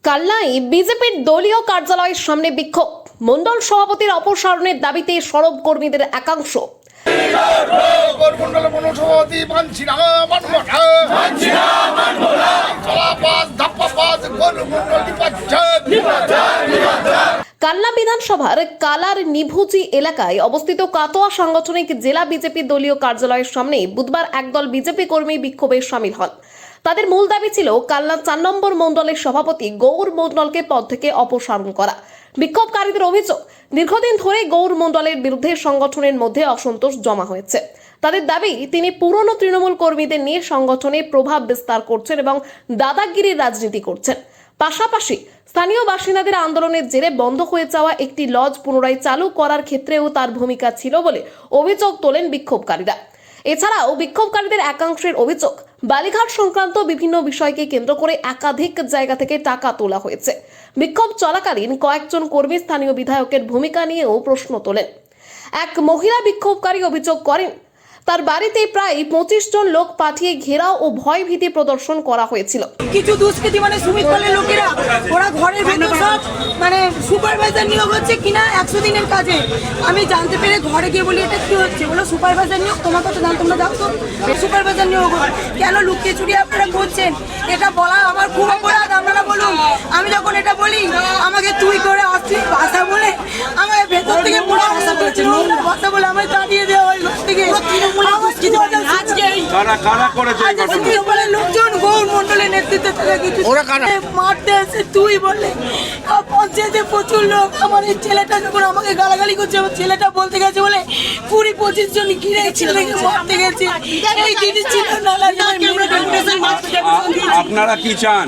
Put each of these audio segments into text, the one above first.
কাল্লাই বিজেপির দলীয় কার্যালয়ের সামনে বিক্ষোভ, মণ্ডল সভাপতির অপসারণের দাবিতে সরব কর্মীদের একাংশ। কাল্লা বিধানসভার কালার নিভুজি এলাকায় অবস্থিত কাটোয়া সাংগঠনিক জেলা বিজেপি দলীয় কার্যালয়ের সামনে বুধবার একদল বিজেপি কর্মী বিক্ষোভে শামিল হন। তাদের মূল দাবি ছিল কাল্লা ৪ নম্বর মণ্ডলের সভাপতি গৌর মণ্ডলকে পদ থেকে অপসারণ করা। বিক্ষোভকারীদের অভিযোগ, দীর্ঘদিন ধরে গৌর মণ্ডলের বিরুদ্ধে সংগঠনের মধ্যে অসন্তোষ জমা হয়েছে। তাদের দাবি, তিনি পুরনো তৃণমূল কর্মীদের নিয়ে সংগঠনে প্রভাব বিস্তার করছেন এবং দাদাগিরির রাজনীতি করছেন। পাশাপাশি স্থানীয় বাসিন্দাদের আন্দোলনের জেরে বন্ধ হয়ে যাওয়া একটি লজ পুনরায় চালু করার ক্ষেত্রেও তার ভূমিকা ছিল বলে অভিযোগ তোলেন বিক্ষোভকারীরা। এছাড়াও বিক্ষোভকারীদের একাংশের অভিযোগ, বালিঘাট সংক্রান্ত বিভিন্ন বিষয়কে কেন্দ্র করে একাধিক জায়গা থেকে টাকা তোলা হয়েছে। বিক্ষোভ চলাকালীন কয়েকজন কর্মী স্থানীয় বিধায়কের ভূমিকা নিয়েও প্রশ্ন তোলেন। এক মহিলা বিক্ষোভকারী অভিযোগ করেন, তার বাড়িতে প্রায় 25 জন লোক পাঠিয়ে ঘেরাও ও ভয়ভীতি প্রদর্শন করা হয়েছিল। কিছু দুষ্কৃতী শ্রমিক দলের লোকেরা ওরা ঘরের ভেতর সব সুপারভাইজার নিয়োগ হচ্ছে কিনা 100 দিনের কাজে। আমি জানতে পেরে ঘরে গিয়ে বলি, এটা কি হচ্ছে? বলো সুপারভাইজার নিয়োগ। তোমার কথা জান, তোমরা যাও তো সুপারভাইজার নিয়োগ কেন লুকিয়ে চুরিয়ে আপনারা করছেন? এটা বলা আমার খুব অপরাধ, আপনারা বলুন। আমি যখন এটা বলি, আমাকে তুই করে অশ্লীল ভাষা বলে আমাকে ভেতর থেকে পুরো ভাষা বলেছে, নোংরা ভাষা বলে আমায় তাড়িয়ে দেওয়া হয় লোক থেকে। লোকজন গৌর মন্ডলের নেতৃত্বে মারতে আসে, তুই বলে পঞ্চায়েতে প্রচুর লোক। আমার এই ছেলেটা যখন আমাকে গালাগালি করছে, আমার ছেলেটা বলতে গেছে বলে 20-25 জন ঘিরে ছেলেকে মারতে গেছে। এই জিনিস ছিল না। আপনারা কি চান?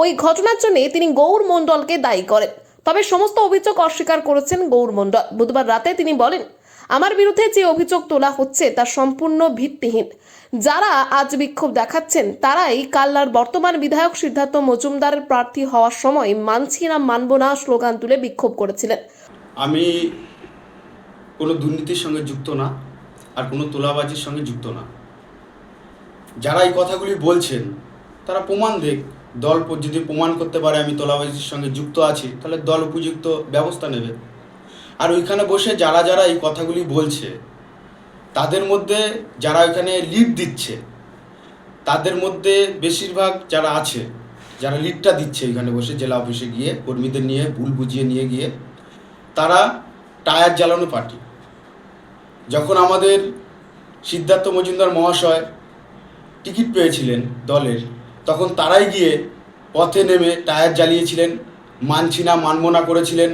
ওই ঘটনার জন্য তিনি গৌর মণ্ডলকে দায়ী করেন। তবে সমস্ত অভিযোগ অস্বীকার করেছেন গৌর মণ্ডল। বুধবার রাতে তিনি বলেন, আমার বিরুদ্ধে যে অভিযোগ তোলা হচ্ছে তা সম্পূর্ণ ভিত্তিহীন। যারা আজ বিক্ষোভ দেখাচ্ছেন তারাই কাল্লার বর্তমান বিধায়ক সিদ্ধার্থ মজুমদারের প্রার্থী হওয়ার সময় মানছি না মানব না স্লোগান তুলে বিক্ষোভ করেছিলেন। আমি কোনো দুর্নীতির সঙ্গে যুক্ত না, আর কোনো তোলাবাজির সঙ্গে যুক্ত না। যারা এই কথাগুলি বলছেন তারা প্রমাণ দেখ। দল যদি প্রমাণ করতে পারে আমি তোলাবাজির সঙ্গে যুক্ত আছি, তাহলে দল উপযুক্ত ব্যবস্থা নেবে। আর ওইখানে বসে যারা যারা এই কথাগুলি বলছে, তাদের মধ্যে যারা ওইখানে লিড দিচ্ছে, তাদের মধ্যে বেশিরভাগ যারা আছে, যারা লিডটা দিচ্ছে ওইখানে বসে জেলা অফিসে গিয়ে কর্মীদের নিয়ে ভুল বুঝিয়ে নিয়ে গিয়ে, তারা টায়ার জ্বালানো পার্টি। যখন আমাদের সিদ্ধার্থ মজুমদার মহাশয় টিকিট পেয়েছিলেন দলের, তখন তারাই গিয়ে পথে নেমে টায়ার জ্বালিয়েছিলেন, মানছি না মানব না করেছিলেন,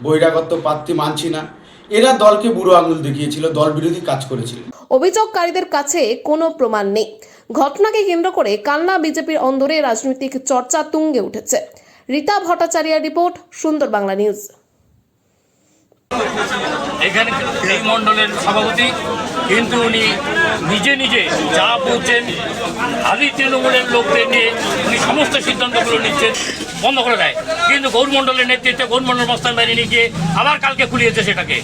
বহিরাগত প্রার্থী মানছি না। এরা দলকে বুড়ো আঙুল দেখিয়েছিল, দল বিরোধী কাজ করেছিল। অভিযোগকারীদের কাছে কোনো প্রমাণ নেই। ঘটনাকে কেন্দ্র করে কাল্লা বিজেপির অন্দরে রাজনৈতিক চর্চা তুঙ্গে উঠেছে। রীতা ভট্টাচার্যের রিপোর্ট, সুন্দর বাংলা নিউজ। এখানে এই মণ্ডলের সভাপতি, কিন্তু উনি নিজে নিজে যা বলছেন আদি তৃণমূলের লোকদের নিয়ে উনি সমস্ত সিদ্ধান্তগুলো নিচ্ছেন, বন্ধ করে দেয়। কিন্তু গৌর মণ্ডলের নেতৃত্বে গৌর মণ্ডল মস্তান বাহিনী নিয়ে গিয়ে আবার কালকে খুলিয়েছে সেটাকে।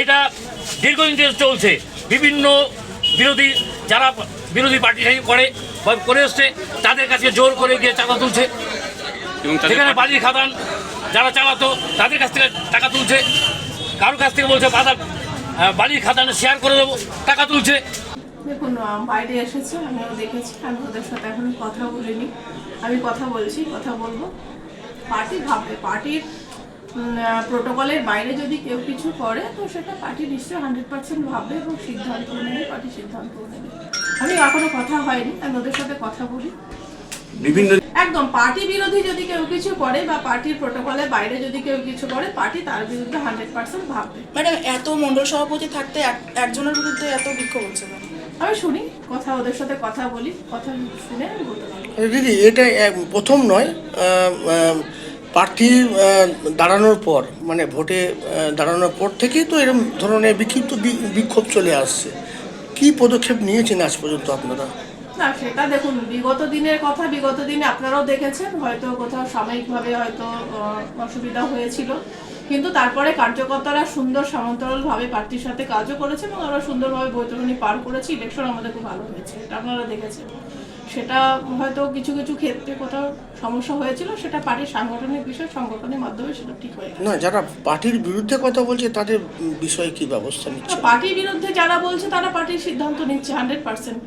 এটা দীর্ঘদিন ধরে চলছে। বিভিন্ন যারা বিরোধী পার্টি করে এসছে, তাদের কাছে জোর করে গিয়ে টাকা তুলছে। সেখানে বালির খাদান যারা চালাতো তাদের কাছ থেকে টাকা তুলছে। কারোর কাছ থেকে বলছে বালির খাদানে শেয়ার করে দেবো, টাকা তুলছে। দেখুন, বাইরে এসেছে, আমিও দেখেছি। আমি ওদের সাথে এখন কথা বলিনি। আমি কথা বলছি, কথা বলবো। পার্টি ভাববে, পার্টির প্রোটোকলের বাইরে যদি কেউ কিছু করে তো সেটা পার্টি নিশ্চয়ই 100% ভাববে এবং সিদ্ধান্ত নেবে, পার্টি সিদ্ধান্ত নেবে। আমি এখনো কথা হয়নি, আমি ওদের সাথে কথা বলি। একদম পার্টি বিরোধী যদি কেউ কিছু করে বা পার্টির প্রোটোকলের বাইরে যদি কেউ কিছু করে, পার্টি তার বিরুদ্ধে 100% ভাববে। ম্যাডাম, এত মণ্ডল সভাপতি থাকতে একজনের বিরুদ্ধে এত বিক্ষোভ হচ্ছে? আমি শুনি, কথা ওদের সাথে কথা বলি, কথা শুনে আমি বলতে পারবো। দিদি, এটা প্রথম নয়। প্রার্থী দাঁড়ানোর পর, ভোটে দাঁড়ানোর পর থেকেই তো এরকম ধরনের বিক্ষোভ চলে আসছে। কি পদক্ষেপ নিয়েছেন আজ পর্যন্ত আপনারা? না, সেটা দেখুন, বিগত দিনের কথা, বিগত দিনে আপনারাও দেখেছেন, হয়তো কোথাও সাময়িকভাবে হয়তো অসুবিধা হয়েছিল, কিন্তু তারপরে কার্যকর্তারা সুন্দর সমান্তরালভাবে প্রার্থীর সাথে কাজও করেছে এবং আমরা সুন্দরভাবে বৈতরণী পার করেছি। ইলেকশন আমাদের খুব ভালো হয়েছে, এটা আপনারা দেখেছেন। সেটা হয়তো কিছু কিছু ক্ষেত্রে কোথাও সমস্যা হয়েছিল, সেটা পার্টির সাংগঠনিক বিষয়, সংগঠনের মাধ্যমে সেটা ঠিক হয়ে গেছে। না, যারা পার্টির বিরুদ্ধে কথা বলছে তাদের বিষয়ে কি ব্যবস্থা নিচ্ছে? পার্টির বিরুদ্ধে যারা বলছে তারা পার্টির সিদ্ধান্ত নিচ্ছে 100%।